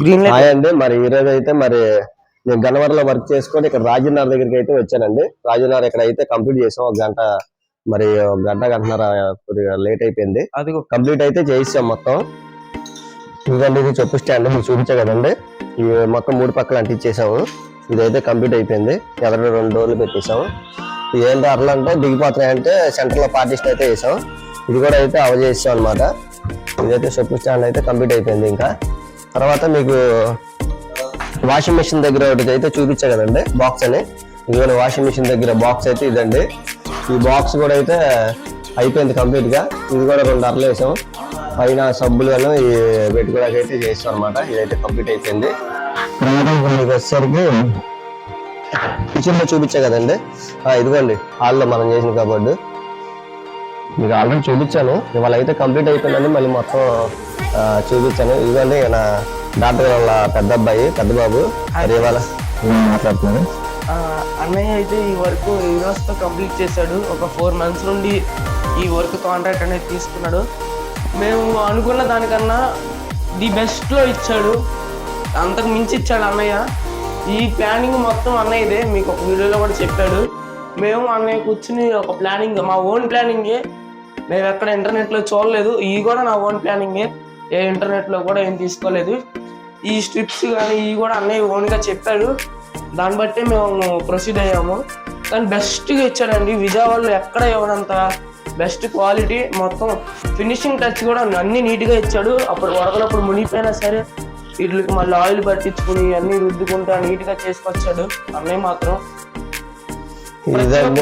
Green light. Hi అండి, మరి ఈరోజు అయితే మరి నేను గన్నవరంలో వర్క్ చేసుకొని ఇక్కడ రాజునగర్ దగ్గరికి అయితే వచ్చానండి. రాజునగర్ ఇక్కడ అయితే కంప్లీట్ చేసాం. ఒక గంట మరి గంటన్నర కొద్దిగా లేట్ అయిపోయింది. అది కంప్లీట్ అయితే చేయిస్తాం మొత్తం. ఇదండి, ఇది చెప్పు స్టాండ్ మీకు చూపించా కదండి. ఇవి మొత్తం 3 పక్కల అంటించేసాము. ఇదైతే కంప్లీట్ అయిపోయింది. ఎవరైనా 2 డోర్లు పెట్టేసాము. ఏంటి అట్లా అంటే దిగిపోతున్నాయంటే సెంటర్ లో పార్టిషన్ అయితే వేసాం. ఇది కూడా అయితే అవజేసాం అనమాట. ఇదైతే చెప్పు స్టాండ్ అయితే కంప్లీట్ అయిపోయింది. ఇంకా తర్వాత మీకు వాషింగ్ మిషన్ దగ్గర ఒకటి అయితే చూపించా కదండి, బాక్స్ అని. ఇదిగోండి వాషింగ్ మిషన్ దగ్గర బాక్స్ అయితే ఇదండి. ఈ బాక్స్ కూడా అయితే అయిపోయింది కంప్లీట్ గా. ఇది కూడా 2 అరలు వేసాం. పైన సబ్బులు అని పెట్టుకోవడానికి అయితే చేస్తాం అనమాట. ఇదైతే కంప్లీట్ అయిపోయింది. తర్వాత మీకు వచ్చేసరికి కిచెన్ లో చూపించా కదండి. ఇదిగోండి హాల్లో మనం చేసిన కబోర్డు మీకు ఆల్రెడీ చూపించాను. ఇవాళ అయితే కంప్లీట్ అయిపోయిందండి. మళ్ళీ మొత్తం చూపించాను. ఇదిగోండి నా డాక్టర్ వాళ్ళ పెద్ద అబ్బాయి పెద్ద బాబు మరి ఇవాళ మాట్లాడుతున్నాను. అన్నయ్య అయితే ఈ వర్క్ ఈ రోజుతో కంప్లీట్ చేశాడు. ఒక 4 months నుండి ఈ వర్క్ కాంట్రాక్ట్ అనేది తీసుకున్నాడు. మేము అనుకున్న దానికన్నా ది బెస్ట్లో ఇచ్చాడు, అంతకు మించి ఇచ్చాడు అన్నయ్య. ఈ ప్లానింగ్ మొత్తం అన్నయ్యదే, మీకు ఒక వీడియోలో కూడా చెప్పాడు. మేము అన్నయ్య కూర్చుని ఒక ప్లానింగ్, మా ఓన్ ప్లానింగే, మేము ఎక్కడ ఇంటర్నెట్లో చూడలేదు. ఇవి కూడా నా ఓన్ ప్లానింగే, ఏ ఇంటర్నెట్లో కూడా ఏం తీసుకోలేదు. ఈ స్ట్రిప్స్ కానీ ఇవి కూడా అన్నయ్య ఓన్గా చెప్పాడు. దాన్ని బట్టి మేము ప్రొసీడ్ అయ్యాము. కానీ బెస్ట్గా ఇచ్చాడండి. విజయవాడలో ఎక్కడ ఇవ్వడంత బెస్ట్ క్వాలిటీ, మొత్తం ఫినిషింగ్ టచ్ కూడా అన్నీ నీట్గా ఇచ్చాడు. అప్పుడు వరదలప్పుడు మునిగిపోయినా సరే వీటికి మళ్ళీ ఆయిల్ పట్టించుకుని అన్నీ రుద్దుకుంటా నీట్గా చేసుకొచ్చాడు అన్నయ్య. మాత్రం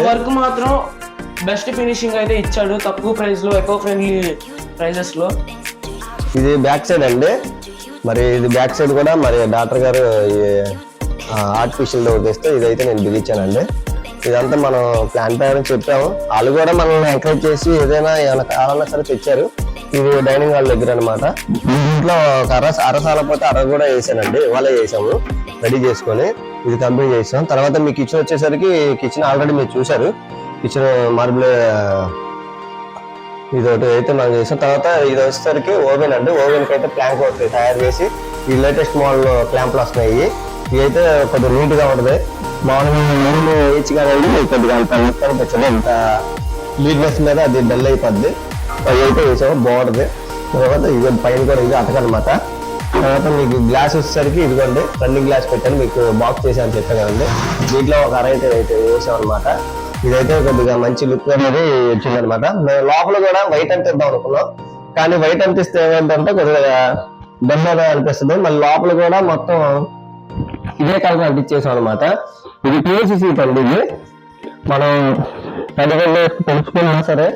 వర్క్ మాత్రం బెస్ట్ ఫినిషింగ్ అయితే ఇచ్చాడు. తక్కువ ప్రైస్లో, ఎకో ఫ్రెండ్లీ ప్రైజెస్లో. ఇది బ్యాక్ సైడ్ అండి. మరి ఇది బ్యాక్ సైడ్ కూడా మరి డాక్టర్ గారు ఆర్టిఫిషియల్ డోర్ తెస్తే ఇదైతే నేను బిగించానండి. ఇదంతా మనం ప్లాన్ ప్రకారం చెప్పాము. వాళ్ళు కూడా మనల్ని ఎంకరేజ్ చేసి ఏదైనా కావాలన్నా సరే తెచ్చారు. ఇది డైనింగ్ హాల్ దగ్గర అనమాట. ఇంట్లో ఒక అరసాల పోతే అర కూడా వేసానండి. ఇవాళ వేసాము రెడీ చేసుకొని. ఇది కంప్లీట్ చేసాం. తర్వాత మీ కిచెన్ వచ్చేసరికి కిచెన్ ఆల్రెడీ మీరు చూసారు. కిచెన్ మార్బుల్ ఇది ఒకటి అయితే మనం చేసాం. తర్వాత ఇది వచ్చేసరికి ఓవెన్ అండి. ఓవెన్కి అయితే ప్లాంక్ ఒకటి తయారు చేసి ఈ లేటెస్ట్ మోడల్ క్లాంప్లు వస్తున్నాయి. ఇవి అయితే కొద్దిగా నీట్గా ఉంటుంది. మామూలుగా ఏచిగా కొద్దిగా కనిపించదు, ఇంత నీట్నెస్ మీద అది డల్ అయిపోద్ది. అవి అయితే వేసాము, బాగుంటుంది. తర్వాత ఇది పైన కూడా ఇది అటకనమాట. తర్వాత మీకు గ్లాస్ వచ్చేసరికి ఇదిగోండి రన్నింగ్ గ్లాస్ పెట్టాను, మీకు బాక్స్ చేసాను చెప్పాను కదండి. దీంట్లో ఒక అర అయితే వేసాం అనమాట. ఇదైతే కొద్దిగా మంచి లుక్ అనేది వచ్చిందనమాట. మేము లోపల కూడా వైట్ అంటిద్దాం అనుకున్నాం, కానీ వైట్ అంటిస్తే ఏమైందంటే కొద్దిగా బందగా అనిపిస్తుంది. మళ్ళీ లోపల కూడా మొత్తం ఇదే కలర్ అంటించేసాం అనమాట. ఇది పివిసి సీట్ అండి. ఇది మనం పెద్దగా తెలుసుకున్నా సరే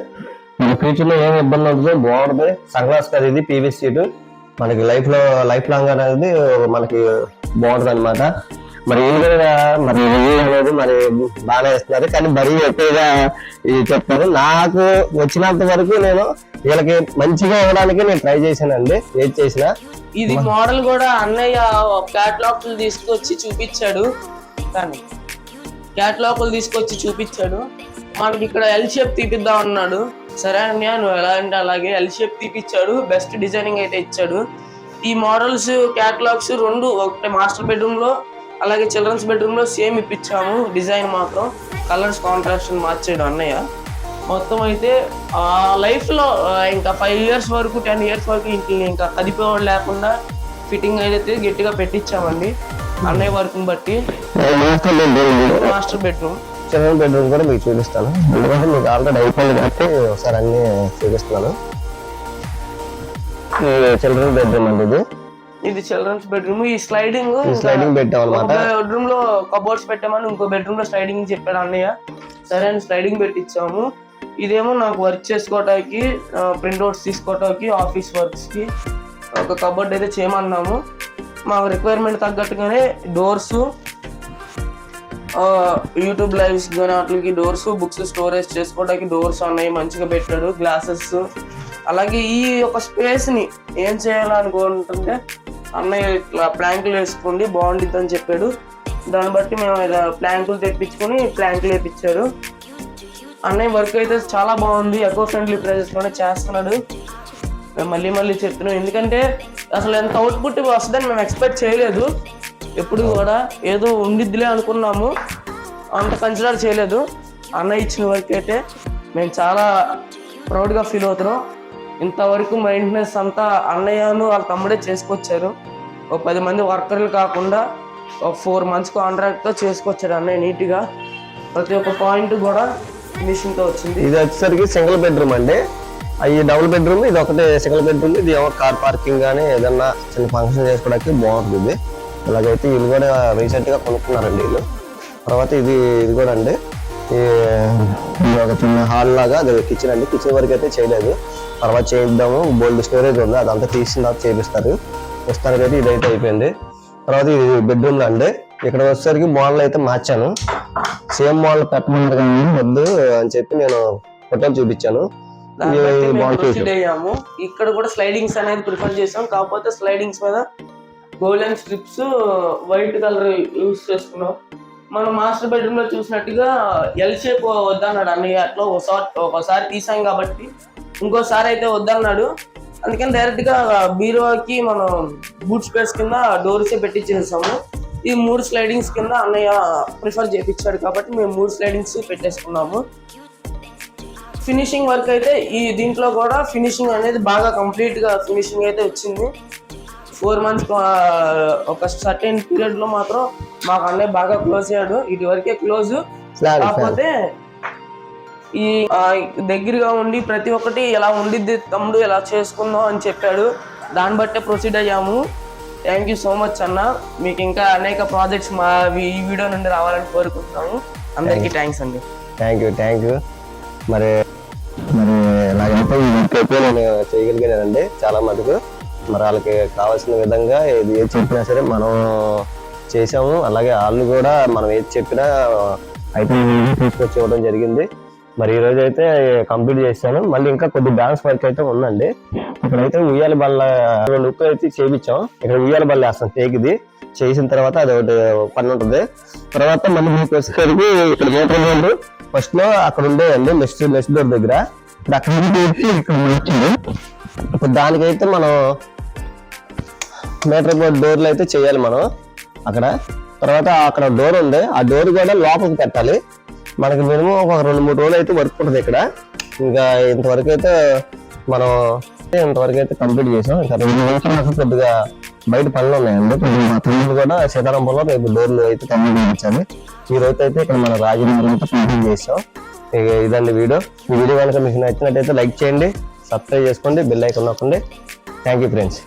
మన ఫ్యూచర్ లో ఏమి ఇబ్బంది అవుతుందో బాగుంటుంది. సన్ గ్లాస్ కదా ఇది పివిసి సీట్, మనకి లైఫ్ లాంగ్ అనేది మనకి బాగుంటుంది అనమాట. మరి మరి అనేది మరి బాగానే ఇస్తున్నారు, కానీ మరీ ఎక్కువగా చెప్తారు. నాకు వచ్చినంత వరకు నేను వీళ్ళకి మంచిగా ఇవ్వడానికి నేను ట్రై చేశానండి, ఏది చేసినా. ఇది మోడల్ కూడా అన్నయ్య క్యాటలాగ్లు తీసుకొచ్చి చూపించాడు. కానీ క్యాటలాగ్లు తీసుకొచ్చి చూపించాడు. మనకి ఇక్కడ ఎల్ షేప్ తీపిద్దాం అన్నాడు. సరే అన్నయ్య నువ్వు ఎలా అంటే అలాగే ఎల్ షేప్ తీపిచ్చాడు. బెస్ట్ డిజైనింగ్ అయితే ఇచ్చాడు. ఈ మోడల్స్ క్యాటలాగ్స్ 2 ఒకటి మాస్టర్ బెడ్రూమ్ లో అలాగే చిల్డ్రన్స్ బెడ్రూమ్ లో సేమ్ ఇప్పించాము. డిజైన్ మాత్రం కలర్స్ కాంట్రాక్షన్ మార్చాడు అన్నయ్య. మొత్తం అయితే లైఫ్ లో ఇంకా 5 years వరకు 10 years వరకు ఇంకా కదిపోవడం లేకుండా ఫిట్టింగ్ అయితే గట్టిగా పెట్టించామండి అన్నయ్య వర్క్ ని బట్టి. మాస్టర్ బెడ్రూమ్, చిల్డ్రన్ బెడ్రూమ్ కూడా మీకు చూపిస్తాను. ఎందుకంటే మీకు ఆల్రెడీ అయిపోయింది కాబట్టి ఒకసారి అన్ని చూపిస్తున్నాను. చిల్డ్రన్ బెడ్రూమ్ అండి ఇది చిల్డ్రన్స్ బెడ్రూమ్. ఈ స్లైడింగ్ పెట్టాం అనమాట. బెడ్రూమ్ లో కబోర్డ్స్ పెట్టామని ఇంకో బెడ్రూమ్ లో స్లైడింగ్ చెప్పాడు అన్నయ్య. సరే అని స్లైడింగ్ పెట్టించాము. ఇదేమో నాకు వర్క్ చేసుకోవటానికి, ప్రింట్అవుట్స్ తీసుకోవటానికి, ఆఫీస్ వర్క్స్ కి ఒక కబోర్డ్ అయితే చేయమన్నాము. మా రిక్వైర్మెంట్ తగ్గట్టుగానే డోర్స్, యూట్యూబ్ లైవ్స్ కానీ వాటికి డోర్స్, బుక్స్ స్టోరేజ్ చేసుకోవడానికి డోర్స్ అన్నయ్య మంచిగా పెట్టాడు. గ్లాసెస్, అలాగే ఈ యొక్క స్పేస్ ని ఏం చేయాలనుకుంటుంటే అన్నయ్య ఇట్లా ప్లాంకులు వేసుకోండి బాగుంటుంది అని చెప్పాడు. దాన్ని బట్టి మేము ఇలా ప్లాంకులు తెప్పించుకొని ప్లాంకులు వేయించారు. అన్నయ్య వర్క్ అయితే చాలా బాగుంది, ఎకో ఫ్రెండ్లీ ప్రైజెస్ లోనే చేస్తున్నాడు. మళ్ళీ చెప్తున్నాం, ఎందుకంటే అసలు ఎంత అవుట్పుట్ వస్తుందని మేము ఎక్స్పెక్ట్ చేయలేదు. ఎప్పుడు కూడా ఏదో ఉండిద్దిలే అనుకున్నాము, అంత కన్సిడర్ చేయలేదు. అన్నయ్య ఇచ్చిన వర్క్ అయితే మేము చాలా ప్రౌడ్గా ఫీల్ అవుతున్నాం. ఇంతవరకు మెయింటెనెన్స్ అంతా అన్నయ్యను వాళ్ళ తమ్ముడే చేసుకొచ్చారు. ఒక 10 మంది వర్కర్లు కాకుండా ఒక 4 months కాంట్రాక్ట్తో చేసుకొచ్చారు అన్నయ్య నీట్గా. ప్రతి ఒక్క పాయింట్ కూడా ఫినిషింగ్తో వచ్చింది. ఇది వచ్చేసరికి సింగిల్ బెడ్రూమ్ అండి. ఈ డబుల్ బెడ్రూమ్, ఇది ఒకటే సింగిల్ బెడ్రూమ్. ఇది ఏమో కార్ పార్కింగ్ కానీ ఏదన్నా చిన్న ఫంక్షన్ చేసుకోవడానికి బాగుంటుంది ఇది. ఇలాగైతే వీళ్ళు కూడా రీసెంట్గా కొనుక్కున్నారండి వీళ్ళు. తర్వాత ఇది కూడా అండి, ఒక చిన్న హాల్ లాగా, అది కిచెన్ అండి. కిచెన్ వరకు అయితే చేయలేదు, తర్వాత చేద్దాము. బోల్డ్ స్టోరేజ్ ఉంది, అదంతా తీసిన తర్వాత చేపిస్తారు. ప్రస్తుతానికైతే ఇదైతే అయిపోయింది. తర్వాత ఇది బెడ్రూమ్ అండి. ఇక్కడ వచ్చేసరికి మోడల్ అయితే మార్చాను. సేమ్ మోడల్ పెట్టమన్నారు కానీ వద్దు అని చెప్పి నేను ఫోటోలు చూపించాను. ఇక్కడ కూడా స్లైడింగ్స్ అనేది ప్రిఫర్ చేసాం. కాకపోతే స్లైడింగ్స్ మీద golden strips white colour use చేసుకున్నాం. మనం మాస్టర్ బెడ్రూమ్ లో చూసినట్టుగా ఎల్ షేప్ వద్దన్నాడు అన్నయ్య. అట్లా ఒకసారి తీసాం కాబట్టి ఇంకోసారి అయితే వద్దన్నాడు. అందుకని డైరెక్ట్ గా బీరువాకి మనం బూట్ స్పేస్ కింద డోర్సే పెట్టించేసాము. ఈ 3 స్లైడింగ్స్ కింద అన్నయ్య ప్రిఫర్ చేయించాడు కాబట్టి మేము 3 స్లైడింగ్స్ పెట్టేసుకున్నాము. ఫినిషింగ్ వర్క్ అయితే ఈ దీంట్లో కూడా ఫినిషింగ్ అనేది బాగా కంప్లీట్ గా ఫినిషింగ్ అయితే వచ్చింది. 4 months ఒక సర్టెన్ పీరియడ్ లో మాత్రం మాకు అన్నయ్య బాగా క్లోజ్ అయ్యాడు. ఇది వరకే క్లోజ్, కాకపోతే ఈ దగ్గరగా ఉండి ప్రతి ఒక్కటి ఎలా ఉండిద్ది తమ్ముడు, ఎలా చేసుకుందాం అని చెప్పాడు. దాన్ని బట్టే ప్రొసీడ్ అయ్యాము. థ్యాంక్ యూ సో మచ్ అన్న. మీకు ఇంకా అనేక ప్రాజెక్ట్స్ మా ఈ వీడియో నుండి రావాలని కోరుకుంటున్నాము. అందరికీ థ్యాంక్స్ అండి. Thank you. మరి నాకైతే ఈ వర్క్ అయితే నేను చేయగలిగానండి చాలా మటుకు. మరి వాళ్ళకి కావాల్సిన విధంగా ఏది చెప్పినా సరే మనం చేసాము. అలాగే వాళ్ళు కూడా మనం ఏది చెప్పినా అయితే తీసుకొచ్చి ఇవ్వడం జరిగింది. మరి ఈ రోజు అయితే కంప్లీట్ చేశాను. మళ్ళీ ఇంకా కొద్ది బ్యాలెన్స్ వర్క్ అయితే ఉందండి. ఇక్కడైతే ఉయ్యాల బల్ల 2 ఉక్కులు అయితే చేయించాం. ఇక్కడ ఉయ్యాల బల్ల వేస్తాం టేక్ది. చేసిన తర్వాత అది ఒకటి పని ఉంటుంది. తర్వాత మళ్ళీ మీకు వచ్చేసరికి ఇక్కడ మోటార్ ఫస్ట్ లో అక్కడ ఉండేయండి మెస్ డోర్ దగ్గర. ఇప్పుడు అక్కడ ఇక్కడ వచ్చింది. ఇప్పుడు దానికైతే మనం మీటర్ బోర్డ్ డోర్లు అయితే చేయాలి మనం అక్కడ. తర్వాత అక్కడ డోర్ ఉంది, ఆ డోర్ కూడా లోపలికి పెట్టాలి. మనకి మినిమం ఒక 2-3 రోజులు అయితే వర్క్ ఉంటుంది ఇక్కడ. ఇంకా ఇంతవరకు అయితే మనం కంప్లీట్ చేసాం. ఇంకా 2 రోజులు కొద్దిగా బయట పనులు ఉన్నాయండి. మా తమ్ముడు కూడా సీతారాంపురంలో రేపు డోర్లు అయితే కంప్లీట్ చేయించాలి. ఈ రోజు అయితే ఇక్కడ మన రాజమండ్రి అయితే కంప్లీట్ చేసాం. ఇదండి వీడియో. ఈ వీడియో కనుక మీకు నచ్చినట్టయితే లైక్ చేయండి, సబ్స్క్రైబ్ చేసుకోండి, బెల్ ఐకాన్ నొక్కండి. Thank you friends.